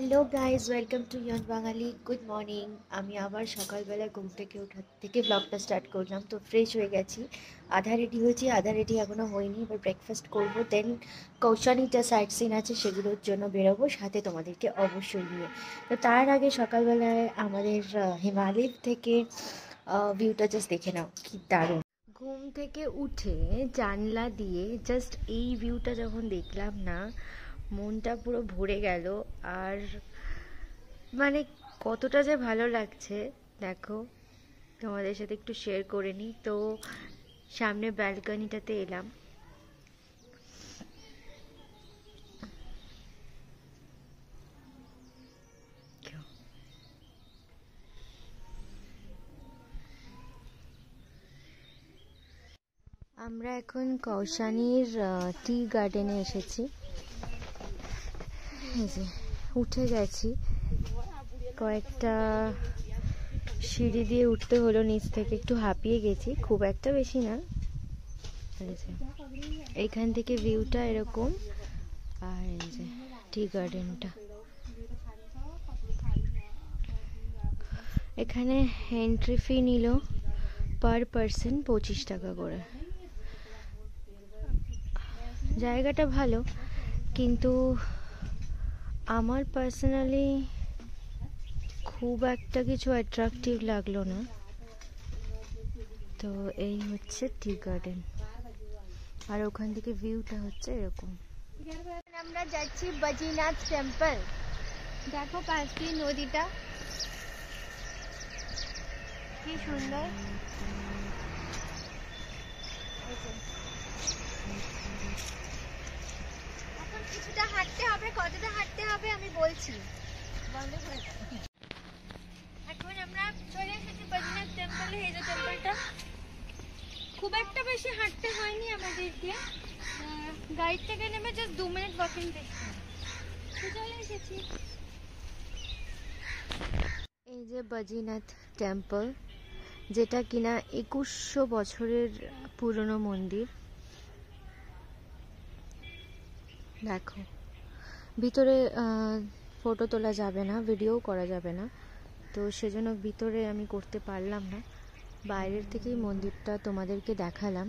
Hello guys, welcome to Eon Bangali. Good morning. আমি আবার সকালবেলায় ঘুম থেকে ওঠার থেকে ব্লগটা স্টার্ট করলাম। তো ফ্রেশ হয়ে গেছি, আধা রেডি হয়েছি, আধা রেডি এখনও হয়নি। এবার ব্রেকফাস্ট করবো, দেন কৌশানিটা সাইট সিন আছে সেগুলোর জন্য বেরোবো, সাথে তোমাদেরকে অবশ্যই নিয়ে। তো তার আগে সকালবেলায় আমাদের হিমালয় থেকে ভিউটা জাস্ট দেখে নাও, কি দারুণ। ঘুম থেকে উঠে জানলা দিয়ে জাস্ট এই ভিউটা যখন দেখলাম না, মনটা পুরো ভরে গেল। আর মানে কতটা যে ভালো লাগছে দেখো, তোমাদের সাথে একটু শেয়ার করে নিই। তো সামনে ব্যালকনিটাতে এলাম। আমরা এখন কৌশানির টি গার্ডেনে এসেছি। এই যে উঠে গেছি, কয়েকটা সিঁড়ি দিয়ে উঠতে হলো নিচ থেকে, একটু হাঁপিয়ে গেছি, খুব একটা বেশি না। এইখান থেকে ভিউটা এরকম, আর এই যে টি গার্ডেনটা। এখানে এন্ট্রি ফি নিল পার পারসন 25 টাকা করে। জায়গাটা ভালো, কিন্তু আমার পার্সোনালি খুব একটা কিছু অ্যাট্রাকটিভ লাগলো না। তো এই হচ্ছে টি গার্ডেন, আর ওখান থেকে ভিউটা হচ্ছে এরকম। আমরা যাচ্ছি বদ্রীনাথ টেম্পল। দেখো পাশ দিয়ে নদীটা কি সুন্দর। এখন কিছুটা হাঁটতে হবে, কতটা হাঁটতে হবে আমি বলছি। এখন আমরা চলে এসেছি বদ্রীনাথ টেম্পলে। এই যে টেম্পলটা, খুব একটা বেশি হাঁটতে হয়নি আমাদেরকে, গাড়ি থেকে নেমে জাস্ট 2 মিনিট ওয়াকিং ডিস্টেন্স। চলে এসেছি। এই যে বদ্রীনাথ টেম্পল, যেটা কিনা 2100 বছরের পুরনো মন্দির। দেখো ভিতরে ফটো তোলা যাবে না, ভিডিও করা যাবে না, তো সেজন্য ভিতরে আমি করতে পারলাম না। বাইরের থেকেই মন্দিরটা তোমাদেরকে দেখালাম।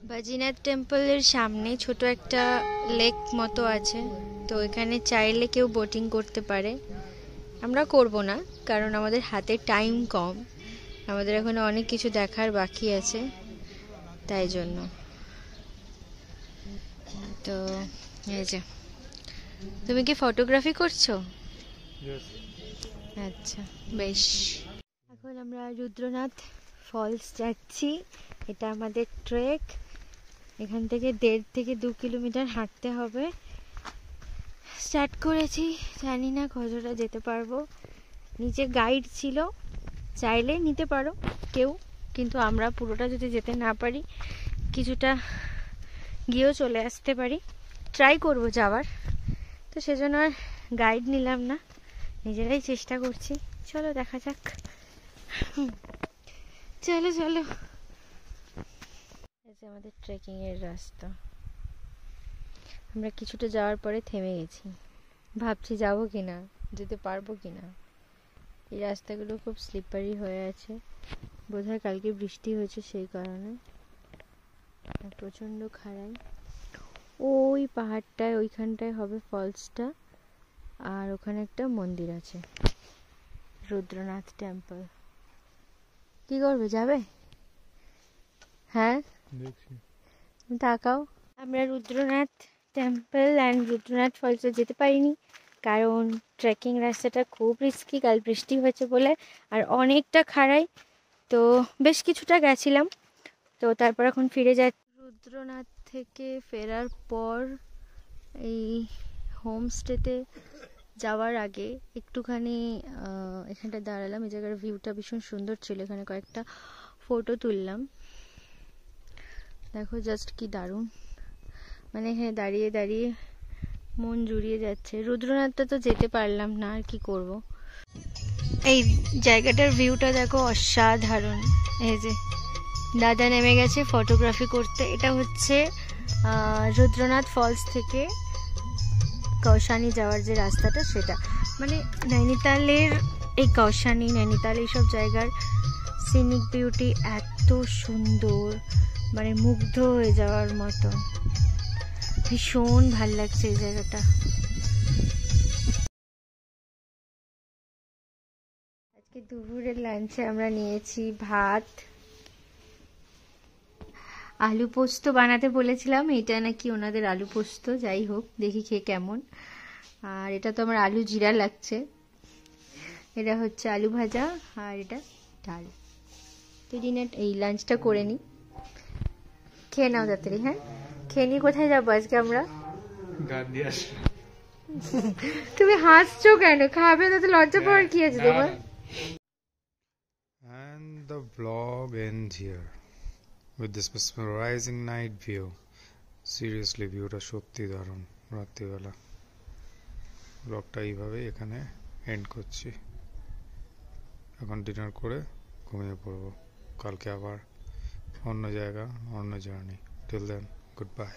বদ্রীনাথ টেম্পলের সামনে ছোট একটা লেক মতো আছে, তো এখানে চাইলে কেউ বোটিং করতে পারে। আমরা করব না, কারণ আমাদের হাতে টাইম কম, আমাদের এখনো অনেক কিছু দেখার বাকি আছে, তাই জন্য। তো এই যে, তুমি কি ফটোগ্রাফি করছো? আচ্ছা, বেশ। এখন আমরা রুদ্রনাথ ফলস যাচ্ছি। এটা আমাদের ট্রেক। এখান থেকে 1.5 থেকে 2 কিলোমিটার হাঁটতে হবে। স্টার্ট করেছি, জানি না কতটা যেতে পারবো। নিচে গাইড ছিল, চাইলে নিতে পারো কেউ, কিন্তু আমরা পুরোটা যদি যেতে না পারি, কিছুটা গিয়েও চলে আসতে পারি। ট্রাই করব যাওয়ার, তো সেজন্য আর গাইড নিলাম না, নিজেরাই চেষ্টা করছি। চলো দেখা যাক। চলো চলো। এই যে আমাদের ট্রেকিং এর রাস্তা। আমরা কিছুটা যাওয়ার পরে থেমে গেছি, ভাবছি যাবো কিনা, যেতে পারবো কিনা। এই রাস্তাগুলো খুব স্লিপারি হয়ে আছে, বোধহয় কালকে বৃষ্টি হয়েছে সেই কারণে। প্রচন্ড খাড়াই। ওই পাহাড়টায়, ওইখানটায় হবে ফলসটা, আর ওখানে একটা মন্দির আছে, রুদ্রনাথ টেম্পল। কি করবে, যাবে? হ্যাঁ তাকাও। আমরা রুদ্রনাথ টেম্পল অ্যান্ড রুদ্রনাথ ফলসে যেতে পারিনি, কারণ ট্রেকিং রাস্তাটা খুব রিস্কি, কাল বৃষ্টি হয়েছে বলে, আর অনেকটা খাড়াই। তো বেশ কিছুটা গেছিলাম, তো তারপর এখন ফিরে যাচ্ছি। রুদ্রনাথ থেকে ফেরার পর এই হোমস্টেতে যাওয়ার আগে একটুখানি এখানটা দাঁড়ালাম। এই জায়গার ভিউটা ভীষণ সুন্দর ছিল, এখানে কয়েকটা ফটো তুললাম। দেখো জাস্ট কি দারুণ, মানে এখানে দাঁড়িয়ে দাঁড়িয়ে মন জুড়িয়ে যাচ্ছে। রুদ্রনাথটা তো যেতে পারলাম না, আর কি করব। এই জায়গাটার ভিউটা দেখো, অসাধারণ। এই যে দাদা নেমে গেছে ফটোগ্রাফি করতে। এটা হচ্ছে রুদ্রনাথ ফলস থেকে কৌশানি যাওয়ার যে রাস্তাটা সেটা, মানে নৈনিতালের এই কৌশানি, নৈনিতাল এইসব জায়গার সিনিক বিউটি এত সুন্দর, মানে মুগ্ধ হয়ে যাওয়ার মতো, ভীষণ ভাল লাগছে এই জায়গাটা। আজকে দুপুরের লাঞ্চে আমরা নিয়েছি ভাত, আলু পোস্ত বানাতে বলেছিলাম, এটা নাকি ওনাদের আলু পোস্ত, যাই হোক দেখি খেয়ে কেমন। আর এটা তো আমার আলু জিরা লাগছে, এটা হচ্ছে আলু ভাজা, আর এটা ডাল। তো ডিনার এই লাঞ্চটা করে নিই, খেয়ে নাও তাড়াতাড়ি। হ্যাঁ খেয়ে নিই। কোথায় যাবো আজকে আমরা? তুমি হাসছো কেন? খাবে না তো লজ্জা পাওয়ার কি আছে তোমার? And the vlog ends here with this mesmerizing night view. Seriously, viewটা সত্যি দারুণ রাত্রিবেলা। ব্লগটা এইভাবে এখানে এন্ড করছি। এখন ডিনার করে ঘুমিয়ে পড়বো, কালকে আবার অন্য জায়গা, অন্য journey. Till then, good bye.